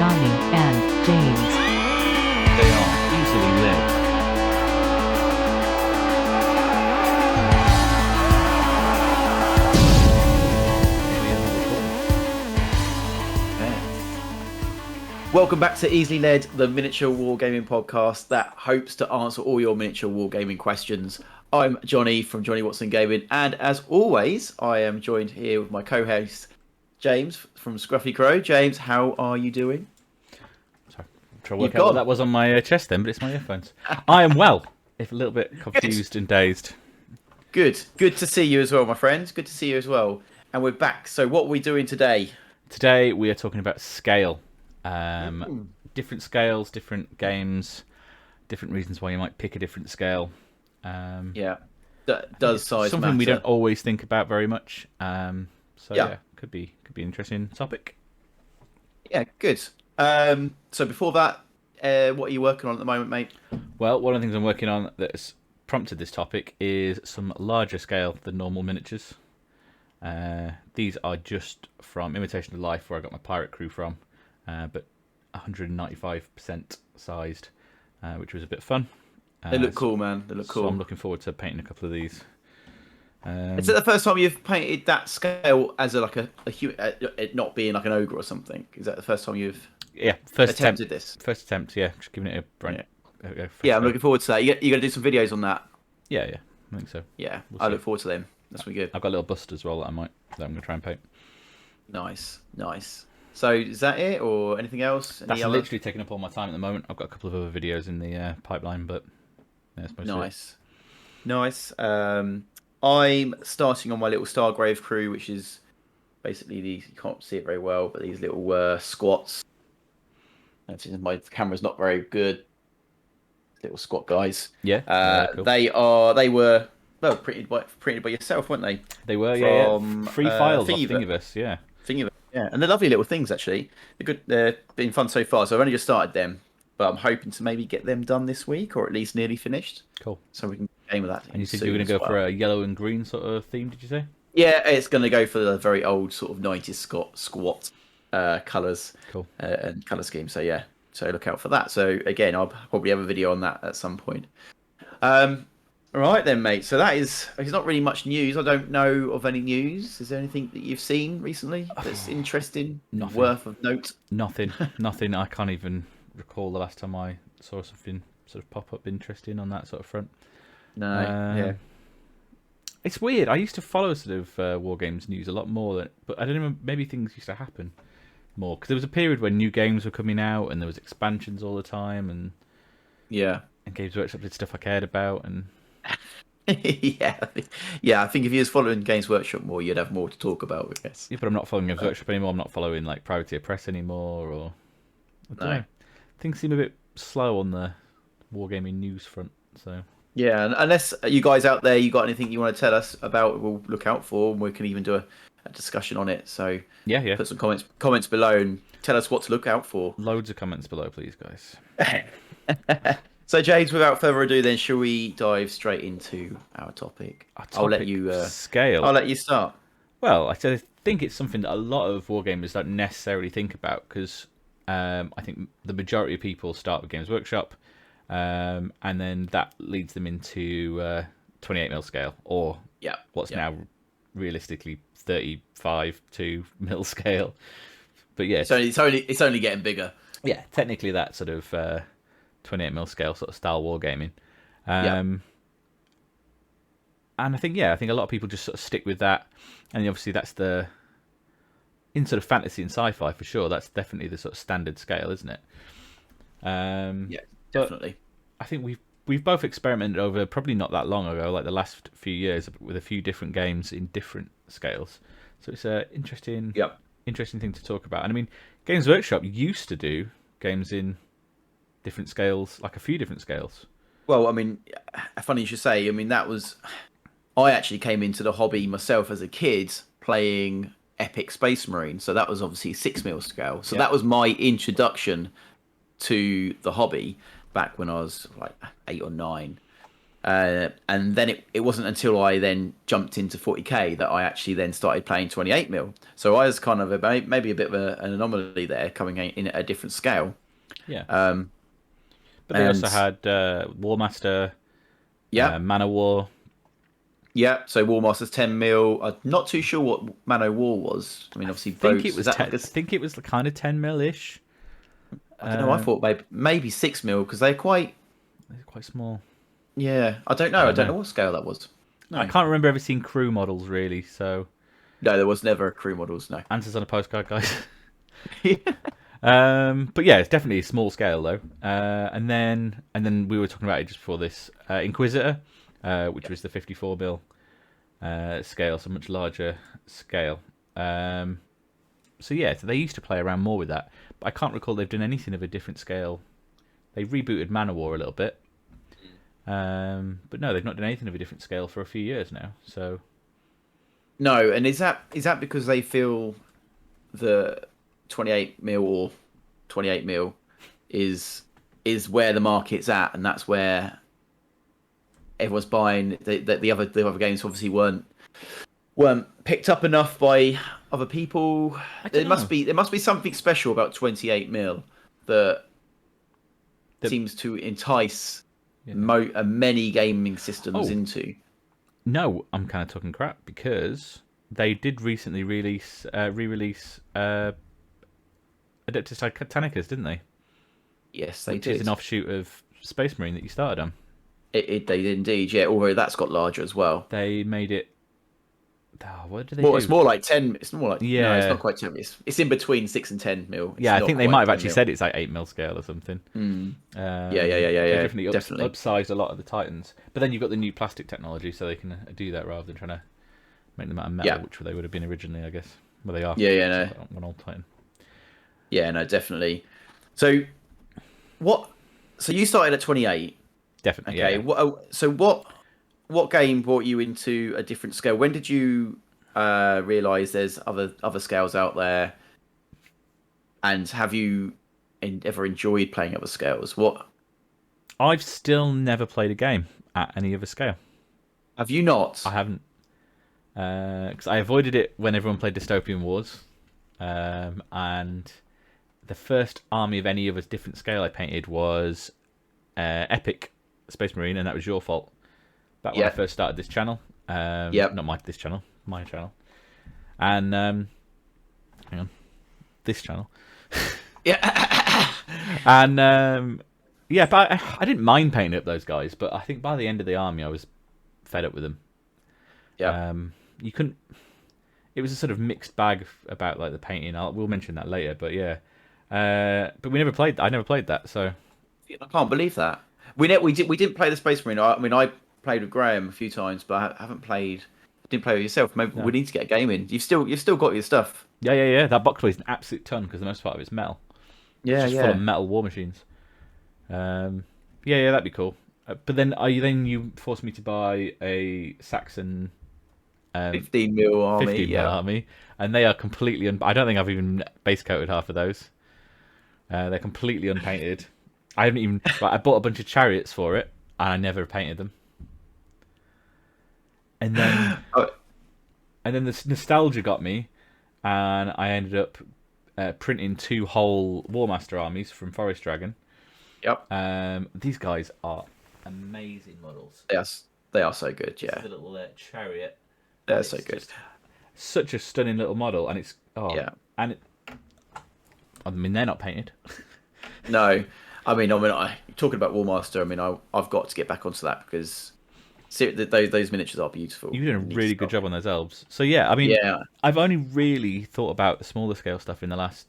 Johnny and James. They are easily led. Welcome back to Easily Led, the miniature wargaming podcast that hopes to answer all your miniature wargaming questions. I'm Johnny from Johnny Watson Gaming, and as always, I am joined here with my co-host James from Scruffy Crow. James, how are you doing? Sorry, I'm trying to work out what that was on my chest then, but it's my earphones. I am well, if a little bit confused and dazed. Good to see you as well, my friend. Good to see you as well. And we're back. So what are we doing today? Today we are talking about scale. Different scales, different games, different reasons why you might pick a different scale. Yeah, does size something matter? we don't always think about very much. Could be an interesting topic. Yeah, good. So before that, what are you working on at the moment, mate? Well, one of the things I'm working on that's prompted this topic is some larger scale than normal miniatures. These are just from Imitation of Life, where I got my pirate crew from. But 195% sized, which was a bit fun. They look cool, man. They look cool. So I'm looking forward to painting a couple of these. Is it the first time you've painted that scale as it not being like an ogre or something? Is that the first time you've attempted this? First attempt, yeah. Just giving it Yeah, I'm looking forward to that. You're going to do some videos on that? Yeah, I think so. Yeah, I look forward to them. That's really good. I've got a little bust as well that I'm going to try and paint. Nice. So is that it, or anything else? That's literally taking up all my time at the moment. I've got a couple of other videos in the pipeline, but that's mostly Nice. I'm starting on my little Stargrave crew, which is basically these. You can't see it very well, but these little squats. My camera's not very good. Little squat guys. Yeah. Cool. They were printed by yourself, weren't they? They were, From, free files off Thingiverse. Thingiverse, yeah. Yeah, and they're lovely little things, actually. They're good. They've been fun so far. So I've only just started them, but I'm hoping to maybe get them done this week, or at least nearly finished. Cool. So we can game with that. And you said you were going to go for a yellow and green sort of theme, did you say? Yeah, it's going to go for the very old sort of 90s squat colours. Cool. And colour scheme. So yeah, so look out for that. So again, I'll probably have a video on that at some point. All right then, mate. So there's not really much news. I don't know of any news. Is there anything that you've seen recently that's interesting, worth of note? Nothing. I can't even recall the last time I saw something sort of pop up interesting on that sort of front. No. Yeah. It's weird. I used to follow sort of War Games news a lot more, but I don't know. Maybe things used to happen more because there was a period when new games were coming out and there was expansions all the time, and Games Workshop did stuff I cared about and. yeah. I think if you was following Games Workshop more, you'd have more to talk about, I guess. Yeah, but I'm not following Games Workshop anymore. I'm not following like Privateer Press anymore, or I don't know. Things seem a bit slow on the wargaming news front. So yeah, unless you guys out there, you got anything you want to tell us about, we'll look out for, and we can even do a discussion on it. So yeah, put some comments below and tell us what to look out for. Loads of comments below, please, guys. So, James, without further ado, then, shall we dive straight into our topic? I'll let you scale. I'll let you start. Well, I think it's something that a lot of wargamers don't necessarily think about because I think the majority of people start with Games Workshop, and then that leads them into 28mm scale, or what's now realistically 35.2mm scale. But yeah, it's only getting bigger. Yeah, technically that sort of 28mm scale sort of style wargaming. And I think a lot of people just sort of stick with that, and obviously that's in sort of fantasy and sci-fi for sure. That's definitely the sort of standard scale, isn't it? Yeah, definitely. I think we've both experimented over probably not that long ago, like the last few years, with a few different games in different scales. So it's an interesting thing to talk about. And I mean, Games Workshop used to do games in different scales, like a few different scales. Well, I mean, funny you should say. I mean, I actually came into the hobby myself as a kid playing Epic Space Marine, so that was obviously 6mm scale. So that was my introduction to the hobby back when I was like 8 or 9. And then it wasn't until I then jumped into 40k that I actually then started playing 28 mil. So I was kind of maybe a bit of an anomaly there, coming in at a different scale. Yeah. Um, But they also had Warmaster, yeah, Man of War. yeah. So Warmaster's 10 mil. I'm not too sure what Man O' War was. I mean, obviously, I think boats. it was Is that 10, like I think it was kind of 10 mil ish. I don't know. I thought maybe 6 mil because they're quite. They're quite small. Yeah, I don't know. I don't know what scale that was. No. I can't remember ever seeing crew models really. So No, there was never crew models. No. answers on a postcard, guys. But yeah, it's definitely a small scale though. And then we were talking about it just before this. Inquisitor, which was the 54 mil scale, so much larger scale. So yeah, so they used to play around more with that, but I can't recall they've done anything of a different scale. They rebooted Man of War a little bit, but no, they've not done anything of a different scale for a few years now. So no, and is that because they feel the 28 mil or 28 mil is where the market's at, and that's where everyone's buying. The other games obviously weren't picked up enough by other people. There must be something special about 28 mil that seems to entice many gaming systems into. No, I'm kind of talking crap because they did recently re-release Adeptus Titanicus, didn't they? Yes, they Which did. is an offshoot of Space Marine that you started on. They did indeed, yeah. Although that's got larger as well. They made it. Oh, what did they do? It's more like 10. It's more like yeah. No, it's not quite 10. It's in between 6 and 10 mil. I think they might have actually said it's like 8 mil scale or something. Yeah. Definitely upsized a lot of the Titans, but then you've got the new plastic technology, so they can do that rather than trying to make them out of metal, which they would have been originally, I guess. Well, they are. Yeah. One old Titan. Yeah, no, definitely. So, what? So you started at 28. Definitely. Okay. Yeah. So what game brought you into a different scale? When did you realize there's other scales out there? And have you ever enjoyed playing other scales? What? I've still never played a game at any other scale. Have you not? I haven't. Because I avoided it when everyone played Dystopian Wars. And the first army of any other different scale I painted was Epic Space Marine, and that was your fault. Back when I first started this channel. Not this channel, my channel. And hang on, this channel. Yeah. And but I didn't mind painting up those guys, but I think by the end of the army I was fed up with them. Yeah. You couldn't. It was a sort of mixed bag about like the painting. We'll mention that later, but yeah. But we never played. I never played that, so I can't believe that. We didn't play the Space Marine. I mean, I played with Graham a few times, but I haven't played. Didn't play with yourself. Maybe we need to get a game in. You've still got your stuff. Yeah. That box weighs an absolute ton because the most part of it's metal. Yeah, it's just full of metal war machines. That'd be cool. But then you forced me to buy a Saxon 15 mil army. 15 mil army, and they are completely. I don't think I've even base coated half of those. They're completely unpainted. I haven't even. I bought a bunch of chariots for it, and I never painted them. And then, the nostalgia got me, and I ended up printing 2 whole Warmaster armies from Forest Dragon. Yep. These guys are amazing models. Yes, they are so good. Yeah. The little chariot. They're so good. Such a stunning little model, and it's I mean, they're not painted. No, I mean, talking about Warmaster. I mean, I've got to get back onto that because those miniatures are beautiful. You've done a really good job on those elves. So yeah, I mean, I've only really thought about the smaller scale stuff in the last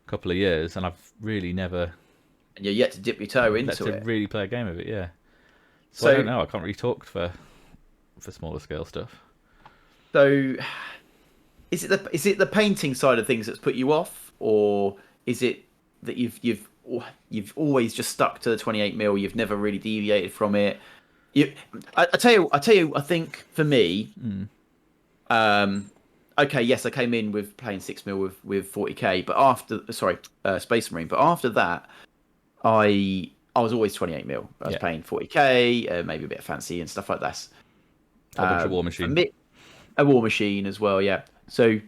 couple of years, and I've really never. And you're yet to dip your toe into it. To really play a game of it, yeah. So I don't know. I can't really talk for smaller scale stuff. So, is it the painting side of things that's put you off, or is it that you've always just stuck to the 28 mil? You've never really deviated from it. I tell you. I think for me, okay, yes, I came in with playing 6 mil with 40k, but Space Marine. But after that, I I was always 28 mil. I was paying 40k, maybe a bit of fancy and stuff like that. A bunch of War Machine. A War Machine as well, yeah. So,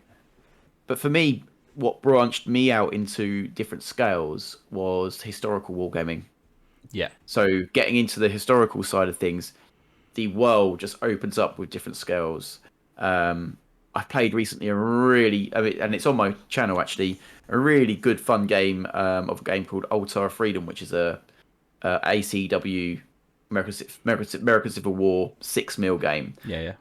but for me, what branched me out into different scales was historical wargaming. Yeah. So getting into the historical side of things, the world just opens up with different scales. I've played recently and it's on my channel actually, a really good fun game of a game called Altar of Freedom, which is a ACW American Civil War 6 mil game. Yeah.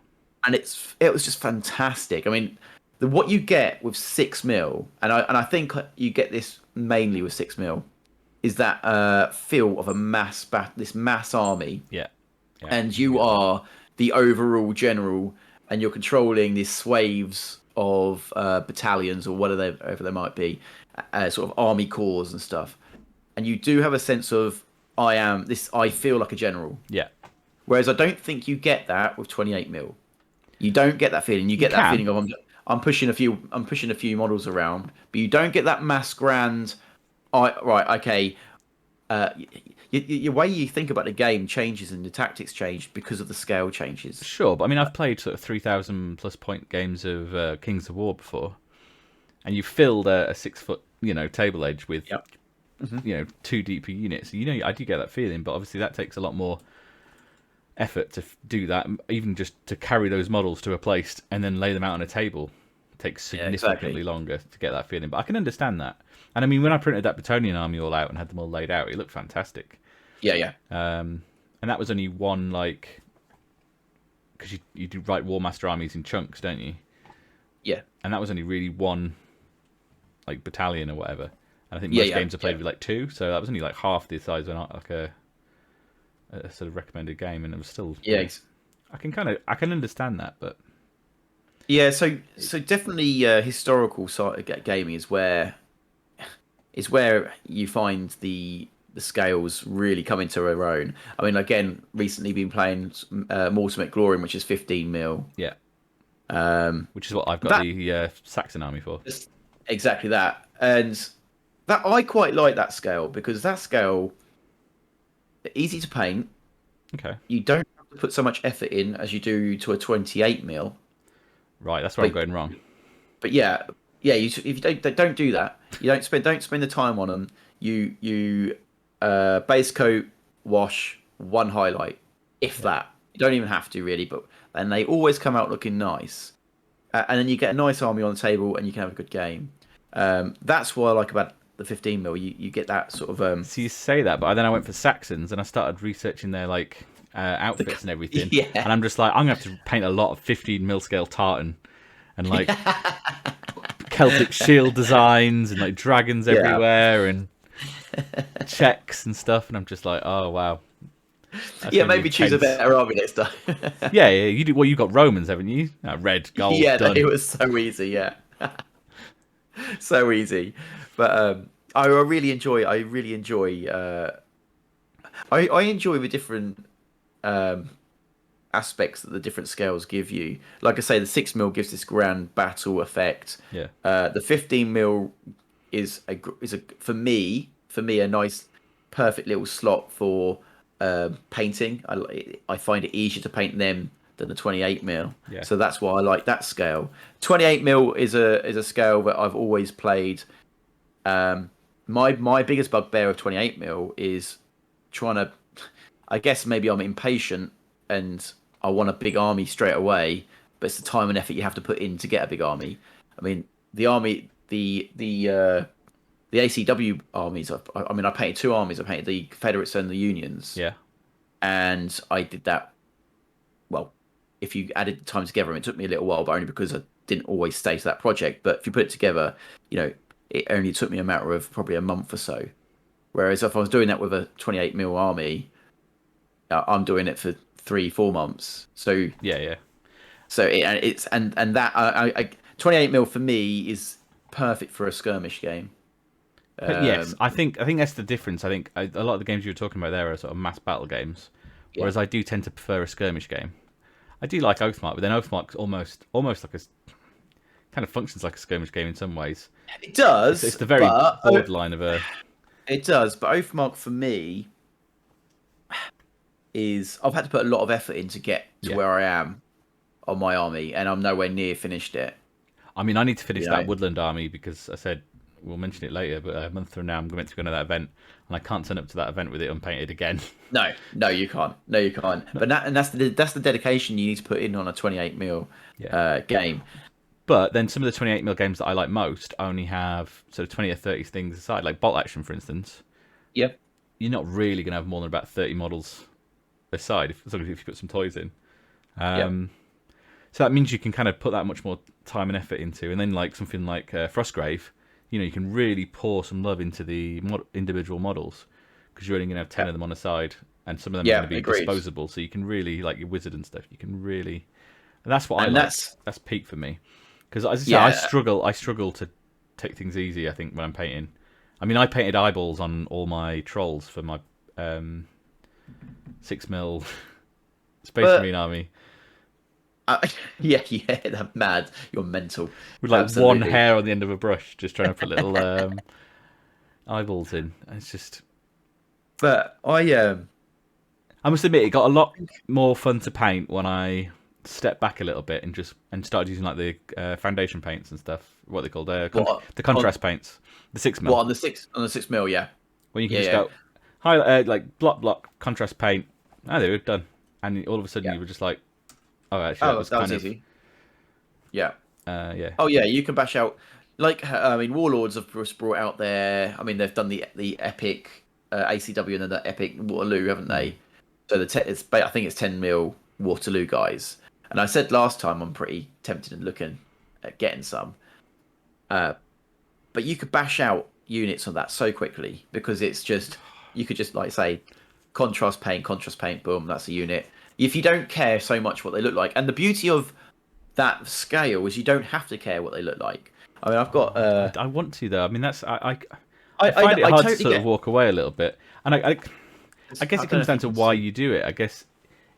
And it was just fantastic. I mean, what you get with 6 mil, and I think you get this mainly with 6 mil, is that feel of this mass army. Yeah. And you are the overall general, and you're controlling these swaths of battalions or whatever they might be, sort of army corps and stuff. And you do have a sense of I feel like a general. Yeah. Whereas I don't think you get that with 28 mil. You don't get that feeling. You get that feeling of I'm pushing a few models around, but you don't get that mass grand. The way you think about the game changes and the tactics change because of the scale changes. Sure, but I mean, I've played sort of 3,000 plus point games of Kings of War before, and you filled a 6 foot, table edge with, 2 DP units. I do get that feeling, but obviously that takes a lot more effort to do that. Even just to carry those models to a place and then lay them out on a table takes significantly longer to get that feeling. But I can understand that. And I mean, when I printed that Bretonnian army all out and had them all laid out, it looked fantastic. Yeah. And that was only one, because you do write War Master armies in chunks, don't you? Yeah. And that was only really one, battalion or whatever. And I think most games are played with 2, so that was only half the size of a sort of recommended game, and it was still. Yeah. I can understand that, but. Yeah, so definitely historical side of gaming is where you find the scales really come into their own. I mean, again, recently been playing Mortem at Glorium, which is 15 mil. Yeah. Which is what I've got the Saxon army for. Exactly that, and that I quite like that scale because that scale easy to paint. Okay. You don't have to put so much effort in as you do to a 28 mil. Right, that's where I'm going wrong. But if you don't do that, you don't spend the time on them. You base coat, wash, one highlight, if that. You don't even have to really, and they always come out looking nice. And then you get a nice army on the table, and you can have a good game. That's what I like about the 15 mil. You get that sort of. So you say that, but then I went for Saxons, and I started researching their outfits and everything. Yeah. And I'm just I'm gonna have to paint a lot of 15 mil scale tartan, and Celtic shield designs and dragons everywhere and checks and stuff. And I'm just oh wow. That's maybe choose a better army next time. yeah, you do. Well, you got Romans, haven't you? Red, gold. Yeah, done. It was so easy. Yeah, so easy. But I really enjoy. I enjoy the different aspects that the different scales give you. Like I say, the 6 mil gives this grand battle effect. Yeah. The 15 mil is for me a nice, perfect little slot for painting. I find it easier to paint them than the 28 mil. Yeah. So that's why I like that scale. 28 mil is a scale that I've always played. My biggest bugbear of 28 mil is trying to. I guess maybe I'm impatient and I want a big army straight away, but it's the time and effort you have to put in to get a big army. I mean, the ACW armies. I painted 2 armies. I painted the Confederates and the Unions. Yeah. And I did that. Well, if you added the time together, it took me a little while, but only because I didn't always stay to that project. But if you put it together, it only took me a matter of probably a month or so. Whereas if I was doing that with a 28 mil army, I'm doing it for 3-4 months. So yeah. So it's 28 mil for me is perfect for a skirmish game. But yes, I think that's the difference. I think a lot of the games you were talking about there are sort of mass battle games, whereas I do tend to prefer a skirmish game. I do like Oathmark, but then Oathmark's almost like kind of functions like a skirmish game in some ways. It does. It's the very borderline of a. It does, but Oathmark for me is I've had to put a lot of effort in to get to where I am on my army, and I'm nowhere near finished it. I mean, I need to finish that Woodland army because I said we'll mention it later, but a month from now I'm meant to go to that event, and I can't turn up to that event with it unpainted again. No, you can't. No, you can't. But that's the dedication you need to put in on a 28mm game. But then some of the 28mm games that I like most only have sort of 20 or 30 things aside, like Bolt Action, for instance. Yep. You're not really going to have more than about 30 models aside, as long as you put some toys in. So that means you can kind of put that much more time and effort into, and then like something like Frostgrave, you can really pour some love into the individual models because you're only going to have 10 of them on a side, and some of them are going to be disposable. So you can really, like your wizard and stuff, you can really, and that's what I like. That's peak for me because as I say, I struggle to take things easy. I think when I'm painting, I mean, I painted eyeballs on all my trolls for my 6mm Space Marine army. Yeah, that's mad. You're mental. With like one hair on the end of a brush, just trying to put little eyeballs in. It's just. But I must admit, it got a lot more fun to paint when I stepped back a little bit and started using like the foundation paints and stuff. What they called the contrast paints, the 6mm. What on the 6mm? Yeah. When you can just go highlight like block contrast paint. Oh, they were done, and all of a sudden you were just like. Oh, actually, that was easy. Yeah. Yeah. Oh, yeah. You can bash out, like I mean, Warlords have brought out their. I mean, they've done the epic ACW and then the epic Waterloo, haven't they? So I think it's 10mm Waterloo guys. And I said last time I'm pretty tempted and looking at getting some. But you could bash out units on that so quickly because it's just you could just like say contrast paint, boom, that's a unit. If you don't care so much what they look like, and the beauty of that scale is you don't have to care what they look like. I mean, I've got. I want to though. I mean, that's I find it hard to sort of walk away a little bit, and I guess it comes down to why you do it. I guess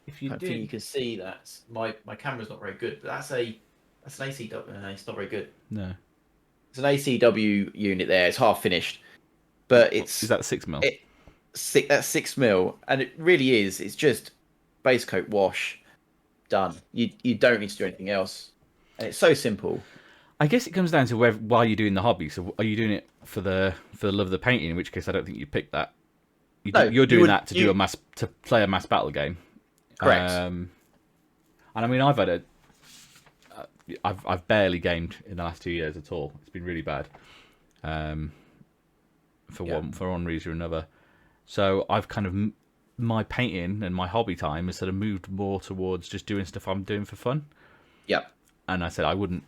if you you can see that my camera's not very good, but that's an ACW. It's not very good. No, it's an ACW unit there. It's half finished, but it's is that 6mm? That's 6mm, and it really is. It's just base coat wash, done. You don't need to do anything else, and it's so simple. I guess it comes down to why you're doing the hobby. So are you doing it for the love of the painting? In which case, I don't think you picked that. You're doing that to play a mass battle game. Correct. And I mean, I've had I've barely gamed in the last 2 years at all. It's been really bad. For one reason or another. So I've kind of my painting and my hobby time has sort of moved more towards just doing stuff I'm doing for fun. Yep. And I said I wouldn't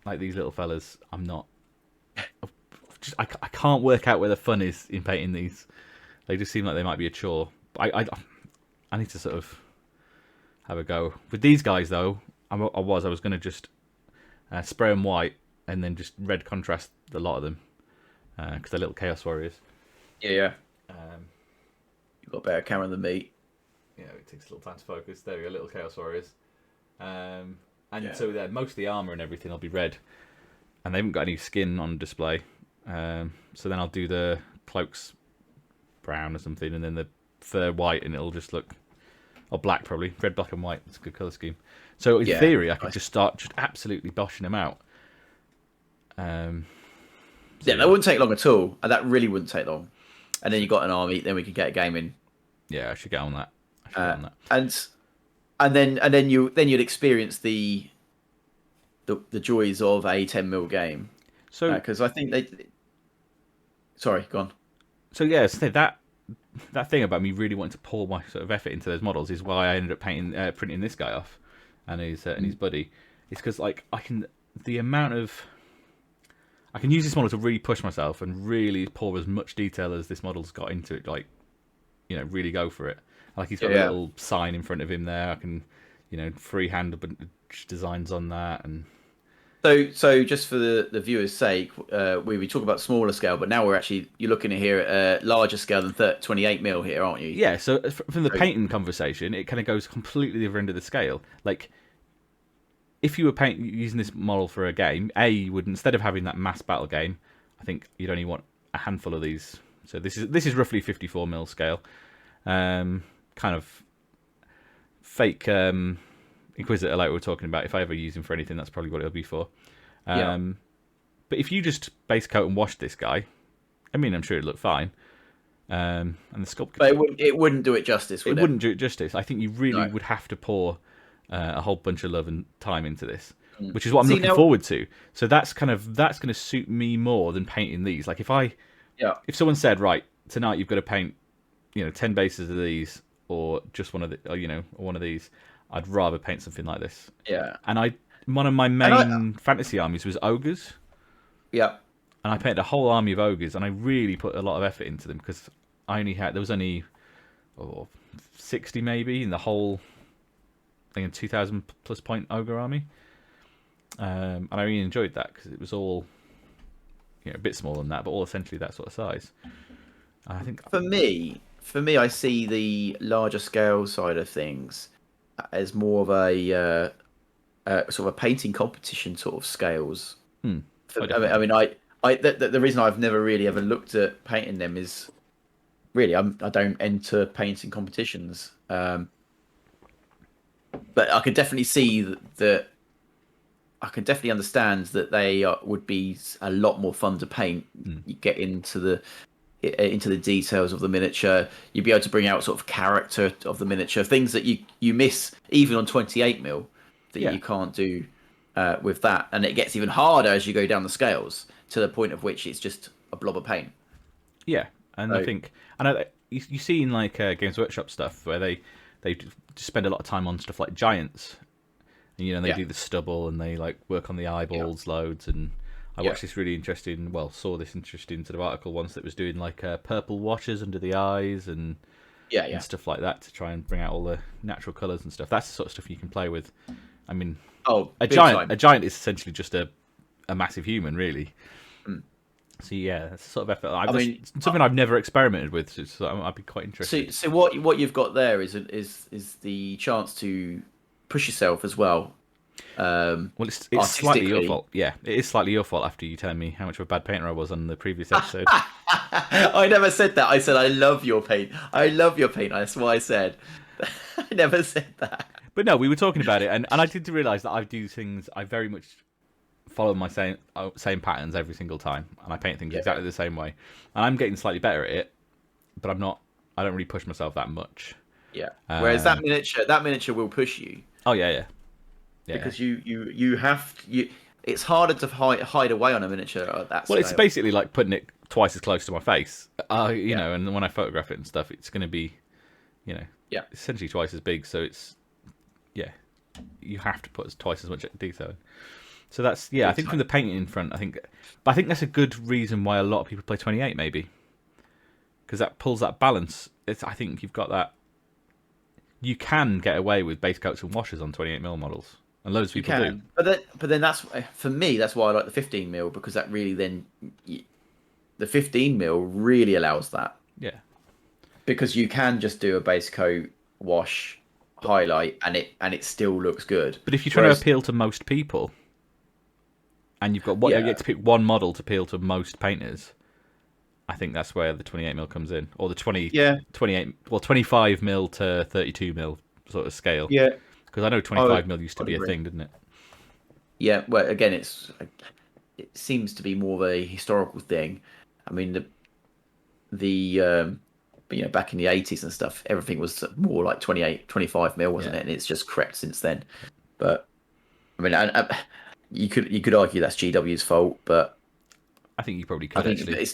like these little fellas. I'm not. I can't work out where the fun is in painting these. They just seem like they might be a chore. I need to sort of have a go with these guys though. I was going to just spray them white and then just red contrast a lot of them because they're little Chaos Warriors. Yeah. You've got a better camera than me. Yeah, it takes a little time to focus. There we go, little Chaos Warriors. So most of the armor and everything will be red, and they haven't got any skin on display. So then I'll do the cloaks brown or something, and then the fur white, and it'll just look, or black probably, red, black, and white. It's a good color scheme. So in theory, I could just start just absolutely boshing them out. That wouldn't take long at all. That really wouldn't take long. And then you got an army. Then we could get a game in. Yeah, I should get on that. And then you'd experience the joys of a 10mm game. So because I think they. Sorry, go on. So yeah, that thing about me really wanting to pour my sort of effort into those models is why I ended up printing this guy off and his buddy. It's because like I can use this model to really push myself and really pour as much detail as this model's got into it. Like, really go for it. Like he's got a little sign in front of him there. I can, freehand a bunch of designs on that. And so just for the viewers' sake, we talk about smaller scale, but now you're looking at here at a larger scale than 28mm here, aren't you? Yeah. So from the painting conversation, it kind of goes completely the other end of the scale. Like, if you were using this model for a game, you would, instead of having that mass battle game, I think you'd only want a handful of these. So this is roughly 54mm scale, kind of fake Inquisitor like we were talking about. If I ever use him for anything, that's probably what it'll be for. But if you just base coat and wash this guy, I mean, I'm sure it'd look fine. And the sculpt, but it wouldn't do it justice. Would it? Wouldn't do it justice. I think you really would have to pour a whole bunch of love and time into this, which is what I'm looking forward to. So that's going to suit me more than painting these. Like if someone said, right, tonight you've got to paint, 10 bases of these, or just one of these, I'd rather paint something like this. Yeah. And one of my main fantasy armies was ogres. Yeah. And I painted a whole army of ogres, and I really put a lot of effort into them because there was only 60 maybe in the whole, I think, a 2,000 plus point ogre army. And I really enjoyed that because it was all, a bit smaller than that, but all essentially that sort of size. And I think for me, I see the larger scale side of things as more of a sort of a painting competition sort of scales. The reason I've never really ever looked at painting them is really I don't enter painting competitions. But I could definitely see that. I can definitely understand that they would be a lot more fun to paint. You get into the details of the miniature. You'd be able to bring out sort of character of the miniature, things that you miss even on 28mm that you can't do with that. And it gets even harder as you go down the scales to the point of which it's just a blob of paint. Yeah, and I think you see in like Games Workshop stuff where they just spend a lot of time on stuff like giants. And they do the stubble and they like work on the eyeballs loads. And I watched this really interesting, saw this interesting sort of article once that was doing like purple washes under the eyes and stuff like that to try and bring out all the natural colours and stuff. That's the sort of stuff you can play with. I mean, a giant is essentially just a massive human, really. So yeah, that's the sort of effort. Something I've never experimented with, so I'd be quite interested. So what you've got there is the chance to push yourself as well. It's slightly your fault. Yeah, it is slightly your fault after you telling me how much of a bad painter I was on the previous episode. I never said that. I said I love your paint. That's what I said. I never said that. But no, we were talking about it, and I did realise that I do things. I very much follow my same patterns every single time, and I paint things exactly the same way. And I'm getting slightly better at it, but I'm not. I don't really push myself that much. Yeah. Whereas that miniature will push you. Oh yeah. Because you have it's harder to hide away on a miniature at that scale. Well, it's basically like putting it twice as close to my face. You know, and when I photograph it and stuff, it's going to be, essentially twice as big. So it's you have to put twice as much detail in. So that's I think from the painting in front, I think that's a good reason why a lot of people play 28 maybe, because that pulls that balance. I think you've got that. You can get away with base coats and washes on 28mm models, and loads of people do. But then that's for me. That's why I like the 15mm, because that really the 15mm really allows that. Yeah. Because you can just do a base coat, wash, highlight, and it still looks good. But if you're trying to appeal to most people, and you've got you get to pick one model to appeal to most painters, I think that's where the 28mm comes in, or the 25mm to 32mm sort of scale. Yeah, because I know 25mm used to be a thing, didn't it? Yeah. Well, again, it seems to be more of a historical thing. I mean, back in the 80s and stuff, everything was more like 25mm, wasn't it? And it's just crept since then. But I mean, you could argue that's GW's fault, but I think you probably could actually.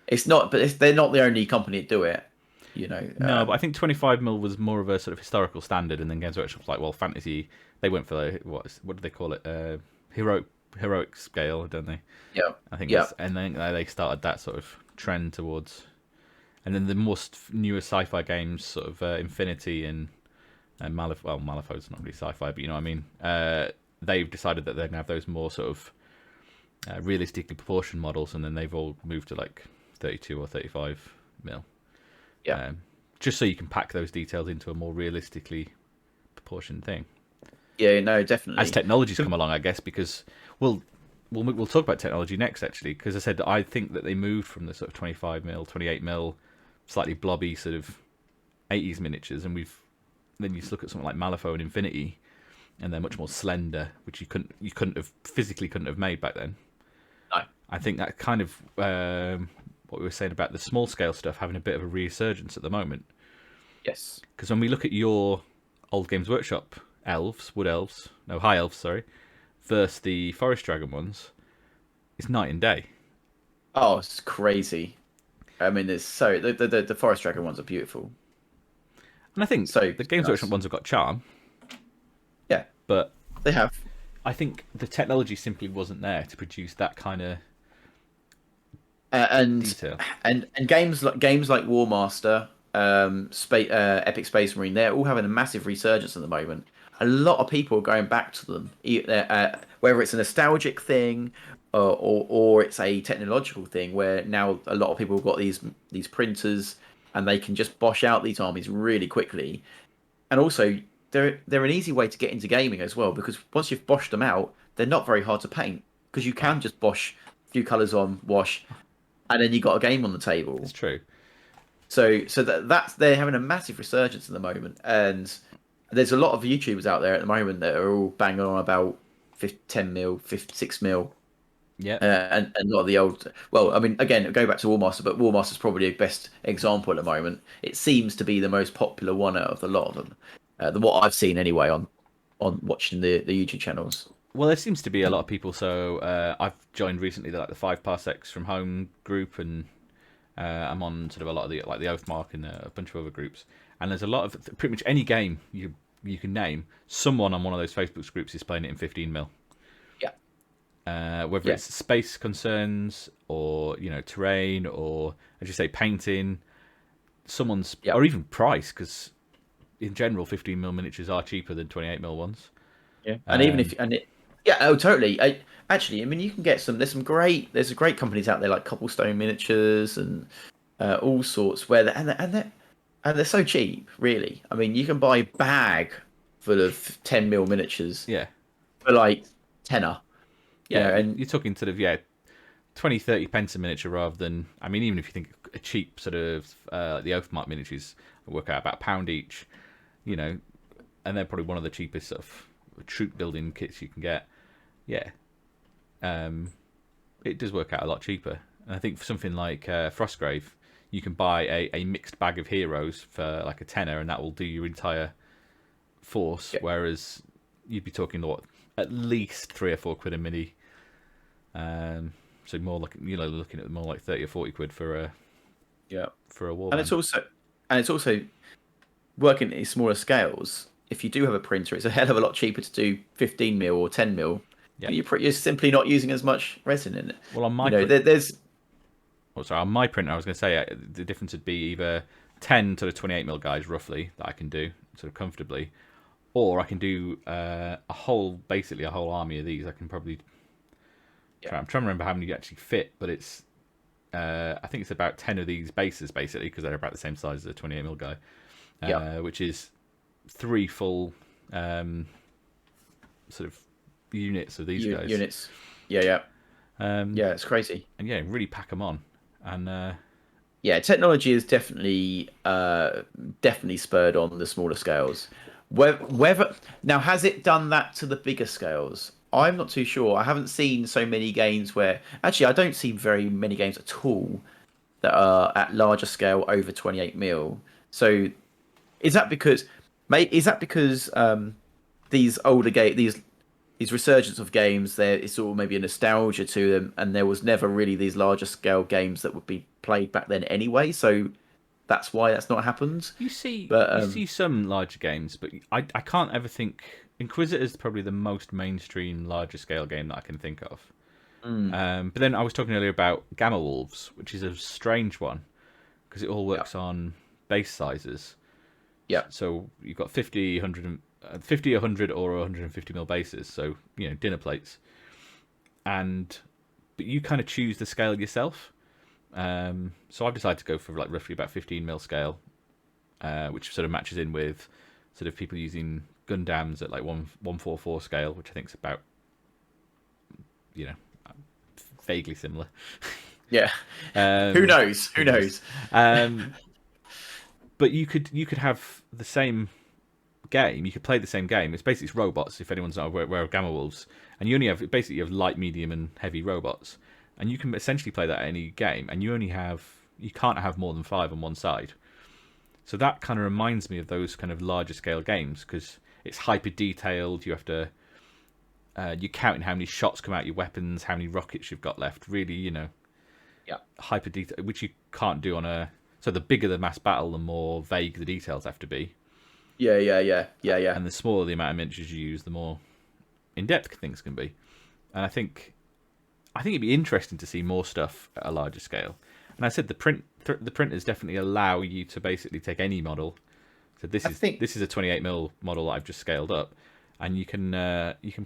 It's not, but they're not the only company to do it, No, but I think 25mm was more of a sort of historical standard, and then Games Workshop's like, fantasy. They went for what do they call it? Heroic scale, don't they? Yeah, I think. And then they started that sort of trend towards, and then the most newer sci-fi games, sort of Infinity and Malifaux's not really sci-fi, but you know what I mean. They've decided that they're gonna have those more sort of realistically proportioned models, and then they've all moved to like 32 or 35mm. Yeah. Just so you can pack those details into a more realistically proportioned thing. Yeah, no, definitely. As technology's come along, I guess, because we'll talk about technology next, actually, because I said I think that they moved from the sort of 25mm, 28mm, slightly blobby sort of 80s miniatures, and then you just look at something like Malifaux and Infinity, and they're much more slender, which you couldn't have made back then. No. I think that kind of what we were saying about the small scale stuff having a bit of a resurgence at the moment. Yes. Because when we look at your old Games Workshop high elves, sorry, versus the Forest Dragon ones, it's night and day. Oh, it's crazy. I mean, there's the Forest Dragon ones are beautiful. And I think the Games Workshop ones have got charm. Yeah. But they have. I think the technology simply wasn't there to produce that kind of detail. And games like War Master, Epic Space Marine, they're all having a massive resurgence at the moment. A lot of people are going back to them, whether it's a nostalgic thing or it's a technological thing, where now a lot of people have got these printers and they can just bosh out these armies really quickly. And also, they're an easy way to get into gaming as well, because once you've boshed them out, they're not very hard to paint, because you can just bosh a few colours on, wash, and then you got a game on the table. It's true. So that's they're having a massive resurgence at the moment, and there's a lot of YouTubers out there at the moment that are all banging on about 10 mil, 6 mil. Yeah. And a lot of the old. Well, I mean, again, go back to War Master, but War Master's probably the best example at the moment. It seems to be the most popular one out of a lot of them. What I've seen anyway on watching the YouTube channels. Well, there seems to be a lot of people. So I've joined recently the 5 Parsecs from Home group, and I'm on sort of a lot of the Oathmark and a bunch of other groups. And there's a lot of pretty much any game you can name, someone on one of those Facebook groups is playing it in 15 mil. Yeah. Whether it's space concerns or terrain or, as you say, painting, or even price, because in general 15 mil miniatures are cheaper than 28 mil ones. Yeah, and totally. Actually, I mean, you can get there's great companies out there like Cobblestone Miniatures and all sorts where they're so cheap, really. I mean, you can buy a bag full of 10 mil miniatures. Yeah. For like tenner. Yeah, and you're talking sort of 20-30 pence a miniature rather than, I mean, even if you think a cheap sort of the Oathmark miniatures work out about £1 each, and they're probably one of the cheapest sort of troop building kits you can get. Yeah, it does work out a lot cheaper. And I think for something like Frostgrave, you can buy a mixed bag of heroes for like a tenner, and that will do your entire force. Yeah. Whereas you'd be talking at least £3 or £4 a mini. So more like looking at more like 30 or 40 quid for a war. And it's also working at smaller scales. If you do have a printer, it's a hell of a lot cheaper to do 15 mil or 10 mil. Yeah. You're simply not using as much resin in it. Well, on my on my printer, I was going to say the difference would be either 10 to the 28 mil guys roughly that I can do sort of comfortably, or I can do basically a whole army of these. I can probably. Yeah. I'm trying to remember how many you actually fit, but it's. I think it's about 10 of these bases basically, because they're about the same size as a 28 mil guy. Which is 3 full sort of units of these guys. Units. Yeah. It's crazy. And really pack them on. And technology is definitely spurred on the smaller scales. Whether now, has it done that to the bigger scales? I'm not too sure. I haven't seen so many games where... Actually, I don't see very many games at all that are at larger scale over 28 mil. So is that because these older these resurgence of games, it's all maybe a nostalgia to them, and there was never really these larger scale games that would be played back then anyway, so that's why that's not happened. You see some larger games, but I can't ever think... Inquisitor is probably the most mainstream larger scale game that I can think of. But then I was talking earlier about Gamma Wolves, which is a strange one because it all works on base sizes. Yeah. So you've got 50, 100, or 150 mil bases, so dinner plates, but you kind of choose the scale yourself. So I've decided to go for like roughly about 15 mil scale, which sort of matches in with sort of people using Gundams at like 144 scale, which I think is about vaguely similar. Yeah. Who knows? But you could have the same game, you could play the same game. It's robots, if anyone's not aware of Gamma Wolves. And you only have, basically, you have light, medium, and heavy robots. And you can essentially play that at any game. And you can't have more than 5 on one side. So that kind of reminds me of those kind of larger scale games, because it's hyper detailed. You have to, you're counting how many shots come out your weapons, how many rockets you've got left. Really, yeah, hyper detail, which you can't do on a. So the bigger the mass battle, the more vague the details have to be. Yeah. And the smaller the amount of miniatures you use, the more in-depth things can be. And I think it'd be interesting to see more stuff at a larger scale. And I said the printers definitely allow you to basically take any model. So this is a 28mm model that I've just scaled up, and you can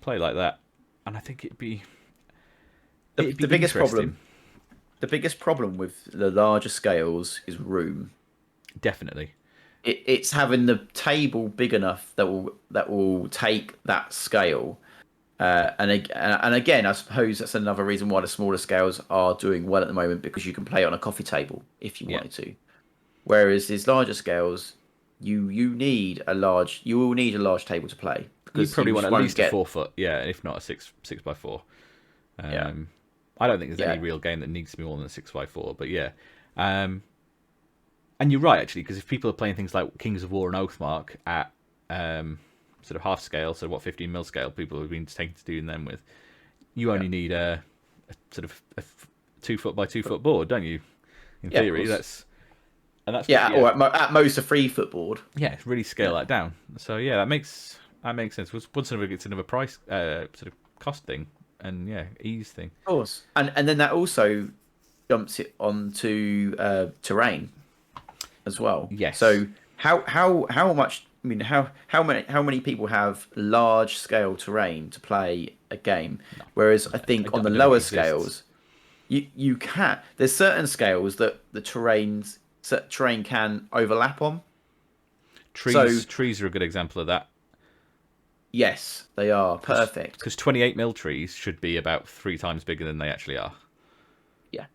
play like that. And I think it'd be the biggest problem. The biggest problem with the larger scales is room. Definitely. It's having the table big enough that will take that scale. And again, I suppose that's another reason why the smaller scales are doing well at the moment, because you can play on a coffee table if you wanted to. Whereas these larger scales, you will need a large table to play. You probably want at least a 4 foot, if not a 6x4. I don't think there's any real game that needs to be more than a 6x4, but yeah. And you're right, actually, because if people are playing things like Kings of War and Oathmark at sort of half scale, so 15mm scale, people have been taken to doing them with, you only need a sort of a 2 foot by 2 foot board, don't you? In theory, that's or at most a 3 foot board. Yeah, it's really scale that down. So yeah, that makes sense. Once it's another price sort of cost thing, and ease thing. Of course, and then that also jumps it onto terrain as well. Yes. So how much? I mean, how many people have large scale terrain to play a game? No. Whereas I think on the lower scales, you can. There's certain scales that the terrain can overlap on. Trees are a good example of that. Yes, they are perfect. Because 28mm trees should be about 3 times bigger than they actually are. Yeah.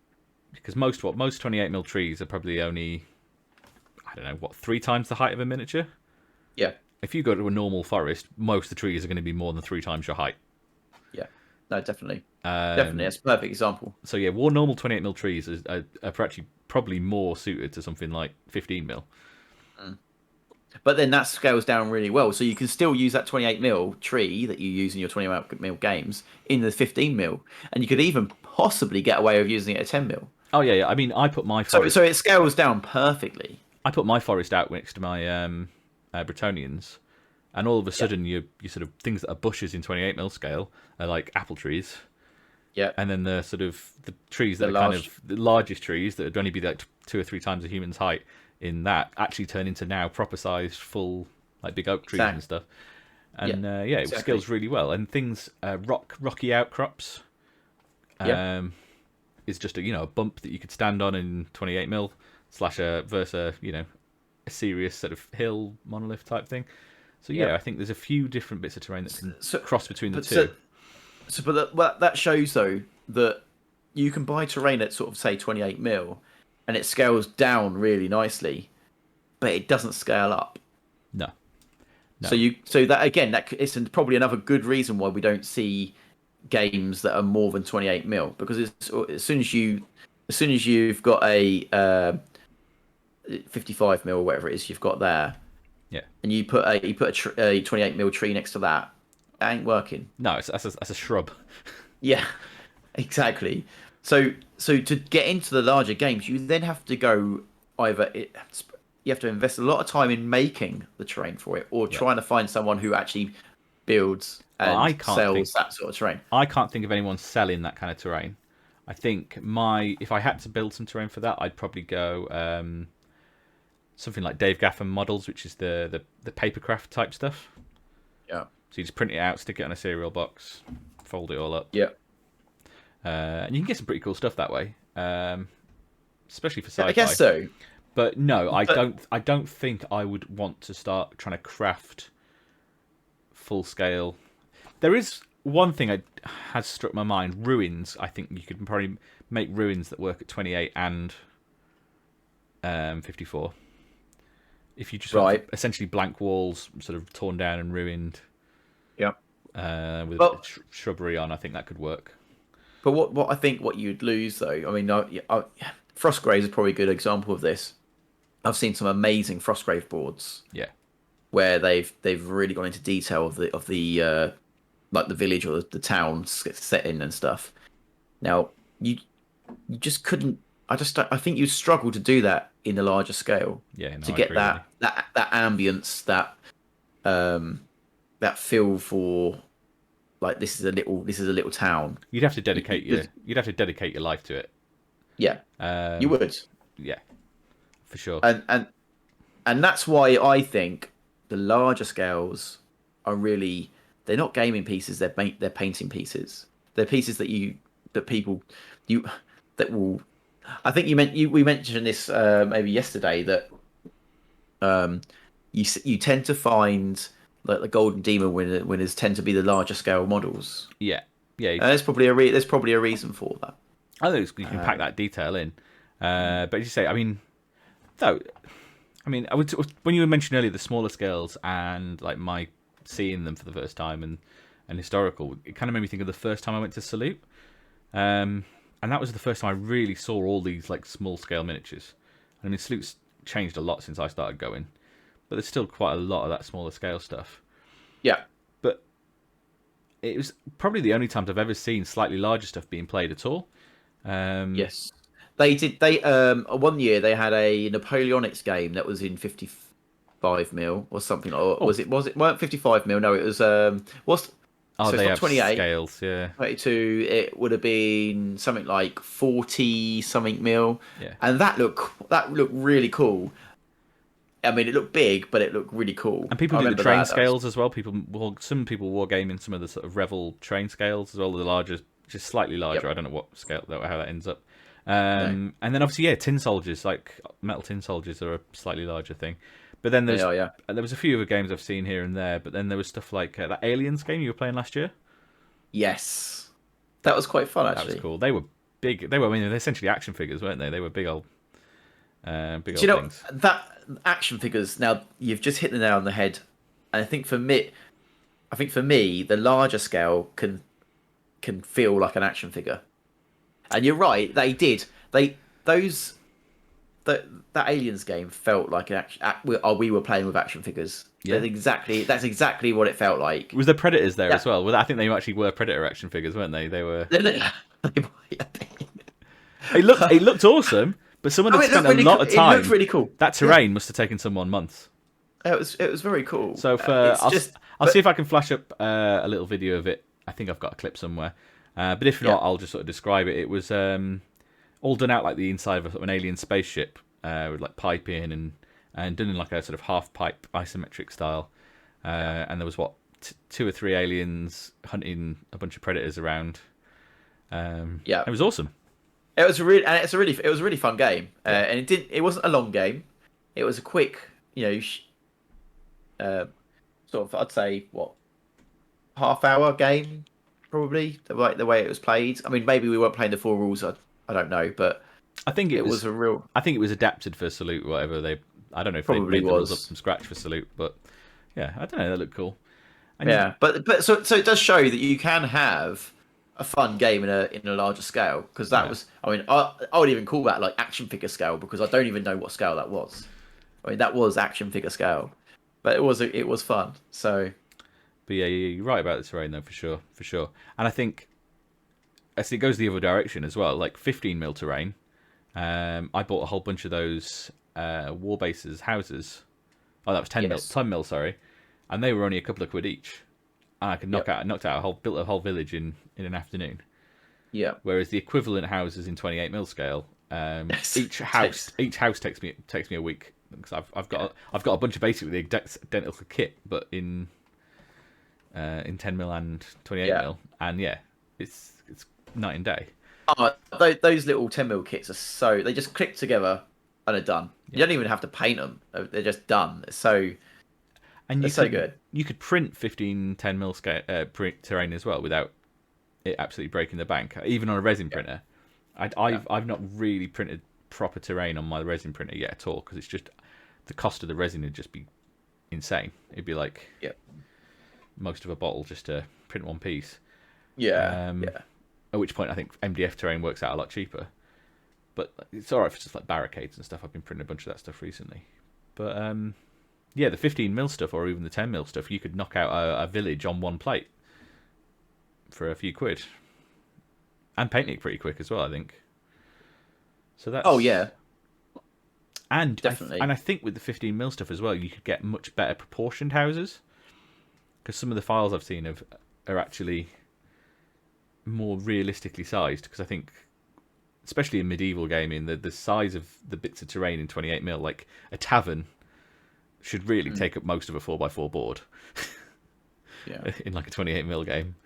Because most 28mm trees are probably only, 3 times the height of a miniature. Yeah. If you go to a normal forest, most of the trees are going to be more than 3 times your height. Yeah. No, definitely. Definitely, that's a perfect example. So yeah, normal 28mm trees are actually probably more suited to something like 15mm. But then that scales down really well, so you can still use that 28mm tree that you use in your 28mm games in the 15mm, and you could even possibly get away with using it at 10mm. Oh yeah. I mean, I put my forest. So it scales down perfectly. I put my forest out next to my Bretonians, and all of a sudden you sort of things that are bushes in 28mm scale are like apple trees. Yeah. And then the sort of the trees that are kind of the largest trees that would only be like 2 or 3 times a human's height in that actually turn into now proper sized full like big oak trees and stuff. And it scales really well. And things rocky outcrops is just a bump that you could stand on in 28mm / versus a serious sort of hill monolith type thing. So I think there's a few different bits of terrain that can cross between the two. But that shows though that you can buy terrain at sort of say 28mm, and it scales down really nicely, but it doesn't scale up. No. So that again, that is probably another good reason why we don't see games that are more than 28mm, because as soon as you've got a 55mm or whatever it is you've got there, and you put a 28mm tree next to that, it ain't working. No, that's a shrub. Yeah, exactly. So to get into the larger games, you then have to go you have to invest a lot of time in making the terrain for it, or trying to find someone who actually builds and sells that sort of terrain. I can't think of anyone selling that kind of terrain. I think if I had to build some terrain for that, I'd probably go something like Dave Gaffin Models, which is the papercraft type stuff. Yeah. So you just print it out, stick it on a cereal box, fold it all up. Yeah. And you can get some pretty cool stuff that way, especially for sci-fi. I guess so. But no, I don't think I would want to start trying to craft full scale. There is one thing that has struck my mind: ruins. I think you could probably make ruins that work at 28 and 54. If you just went for essentially blank walls, sort of torn down and ruined, yeah, with shrubbery on, I think that could work. But what I think what you'd lose though, I mean, Frostgrave is probably a good example of this. I've seen some amazing Frostgrave boards. Yeah. Where they've really gone into detail of the like the village or the town set in and stuff. Now you just couldn't. I think you'd struggle to do that in a larger scale. Yeah, no, to get that ambience, that feel for like this is a little town. You'd have to dedicate your life to it. Yeah, you would. Yeah, for sure. And that's why I think the larger scales are really, they're not gaming pieces, they're painting pieces. They're pieces that will. I think we mentioned this maybe yesterday that you tend to find that the Golden Demon winners tend to be the larger scale models. Yeah. There's probably a reason for that. I think you can pack that detail in, but as you say, I mean, when you were mentioning earlier the smaller scales and like my seeing them for the first time and historical, it kind of made me think of the first time I went to Salute, and that was the first time I really saw all these like small scale miniatures. I mean, Salute's changed a lot since I started going, but there's still quite a lot of that smaller scale stuff. Yeah, but it was probably the only times I've ever seen slightly larger stuff being played at all. Yes. They did. One year they had a Napoleonics game that was in 55mm or something. Or was it? Weren't 55mm? No, it was. So they it's have 28 scales. Yeah. 22. It would have been something like 40 something mil. Yeah. And that looked really cool. I mean, it looked big, but it looked really cool. And people do the train scales as well. Some people war game in some of the sort of Revel train scales as well. The larger, just slightly larger. Yep. I don't know what scale how that ends up. And then obviously, tin soldiers, like metal tin soldiers, are a slightly larger thing. But then there was a few other games I've seen here and there. But then there was stuff like that Aliens game you were playing last year. Yes, that was quite fun. Actually, that was cool. They were big. They're essentially action figures, weren't they? They were big old. Big old things. That action figures. Now you've just hit the nail on the head. And I think for me, the larger scale can feel like an action figure. And you're right, they did. That Aliens game felt like we were playing with action figures. Yeah. That's exactly what it felt like. Was there Predators there as well? Well, I think they actually were Predator action figures, weren't they? They were. It looked awesome, but someone had spent a lot of time. It looked really cool. That terrain must have taken someone months. It was very cool. So I'll see if I can flash up a little video of it. I think I've got a clip somewhere. But if not, I'll just sort of describe it. It was all done out like the inside of an alien spaceship with like piping and done in like a sort of half pipe isometric style. And there was 2 or 3 aliens hunting a bunch of predators around. It was awesome. It was a really fun game. And it wasn't a long game. It was a quick, sort of, I'd say half-hour game. Probably the way it was played. I mean, maybe we weren't playing the full rules. I don't know, but I think it was I think it was adapted for Salute. Whatever I don't know if they made the rules up from scratch for Salute, but yeah, I don't know. That looked cool. And but so it does show that you can have a fun game in a larger scale, because that was. I mean, I would even call that like action figure scale, because I don't even know what scale that was. I mean, that was action figure scale, but it was fun. So. But yeah, you're right about the terrain though, for sure. And I think as it goes the other direction as well, like 15mm terrain. I bought a whole bunch of those war bases houses. Oh, that was 10mm, sorry. And they were only a couple of quid each. And I could knocked out built a whole village in an afternoon. Yeah. Whereas the equivalent houses in 28mm scale, each house takes me a week, because I've got a bunch of basically the identical kit, but in 10mm and 28mm, and it's night and day. Those little 10mm kits they just click together and are done. You don't even have to paint them; they're just done. It's so good. You could print 15 10mm scale terrain as well without it absolutely breaking the bank, even on a resin printer. I've not really printed proper terrain on my resin printer yet at all, because it's just the cost of the resin would just be insane. It'd be like most of a bottle just to print one piece. Yeah. At which point I think MDF terrain works out a lot cheaper. But it's alright for just like barricades and stuff. I've been printing a bunch of that stuff recently. But the 15mm stuff or even the 10mm stuff, you could knock out a village on one plate for a few quid. And painting it pretty quick as well, I think. So that's... Oh, yeah. And definitely. I think with the 15mm stuff as well, you could get much better proportioned houses. Because some of the files I've seen are actually more realistically sized. Because I think, especially in medieval gaming, the size of the bits of terrain in 28mm, like a tavern, should really take up most of a 4x4 board. In like a 28mm game.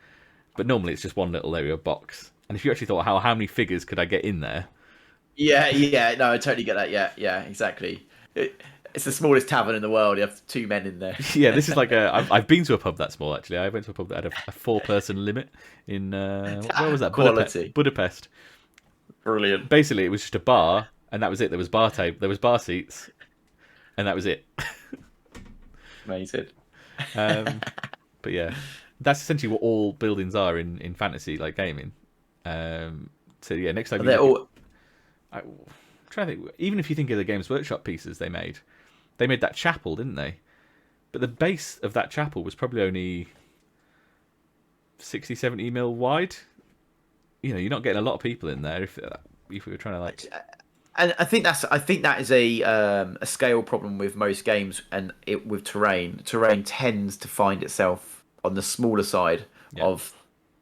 But normally it's just one little area of box. And if you actually thought, how many figures could I get in there? Yeah, no, I totally get that. Yeah, exactly. It's the smallest tavern in the world. You have 2 men in there. Yeah, this is like I've been to a pub that small, actually. I went to a pub that had a 4-person limit in, where was that? Budapest. Brilliant. Basically, it was just a bar, and that was it. There was bar seats, and that was it. Amazing. But yeah, that's essentially what all buildings are in fantasy, like gaming. So yeah, next time I'm trying to think. Even if you think of the Games Workshop pieces they made that chapel, didn't they? But the base of that chapel was probably only 60, 70mm wide. You know, you're not getting a lot of people in there if we were trying to like. And I think that is a scale problem with most games, and with terrain. Terrain tends to find itself on the smaller side of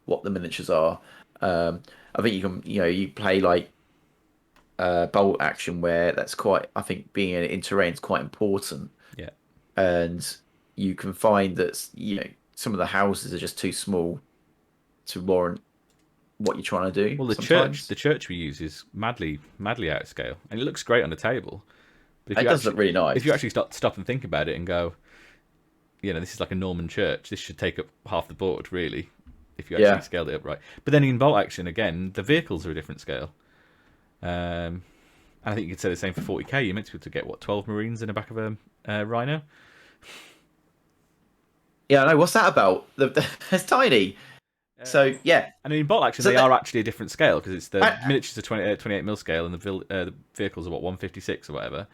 what the miniatures are. I think you play like bolt action where that's quite. I think being in terrain is quite important. Yeah, and you can find that some of the houses are just too small to warrant what you're trying to do. Well, the church we use is madly out of scale, and it looks great on the table. But it does look really nice. If you actually stop and think about it and go, this is like a Norman church. This should take up half the board, really, if you actually scaled it up right. But then in bolt action, again, the vehicles are a different scale. And I think you could say the same for 40k. You're meant to be able to get, 12 Marines in the back of a Rhino? Yeah, I know. What's that about? It's tiny. So, yeah. And in bolt action, they are actually a different scale, because it's the miniatures are 28mm scale, and the vehicles are, 156 or whatever.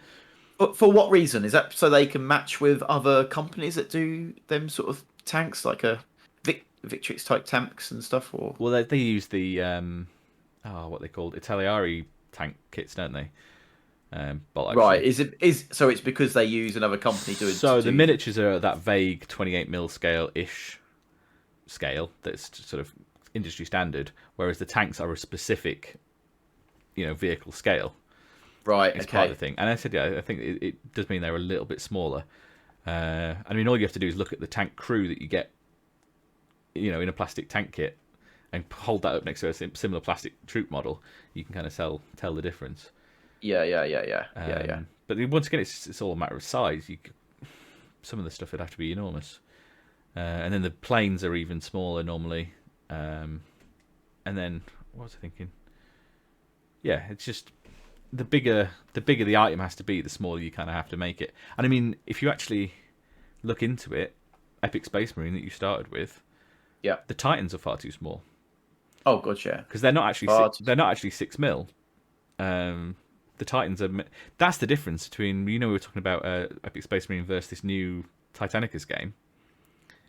But for what reason? Is that so they can match with other companies that do them sort of tanks, like a Victrix type tanks and stuff? Or well, they use the what they called Italiari tank kits, don't they? Bolt action. Right. So it's because they use another company doing. So the miniatures are that vague 28mm scale that's sort of industry standard, whereas the tanks are a specific, vehicle scale. Right. It's part of the thing. And I said, I think it does mean they're a little bit smaller. I mean, all you have to do is look at the tank crew that you get, in a plastic tank kit, and hold that up next to a similar plastic troop model. You can kind of tell the difference. Yeah. But once again, it's all a matter of size. Some of the stuff would have to be enormous. And then the planes are even smaller normally. And then, what was I thinking? Yeah, it's just the bigger the item has to be, the smaller you kind of have to make it. And I mean, if you actually look into it, Epic Space Marine that you started with, the Titans are far too small. Oh god, yeah. Because they're not actually 6mm. The Titans are. That's the difference between we were talking about Epic Space Marine versus this new Titanicus game.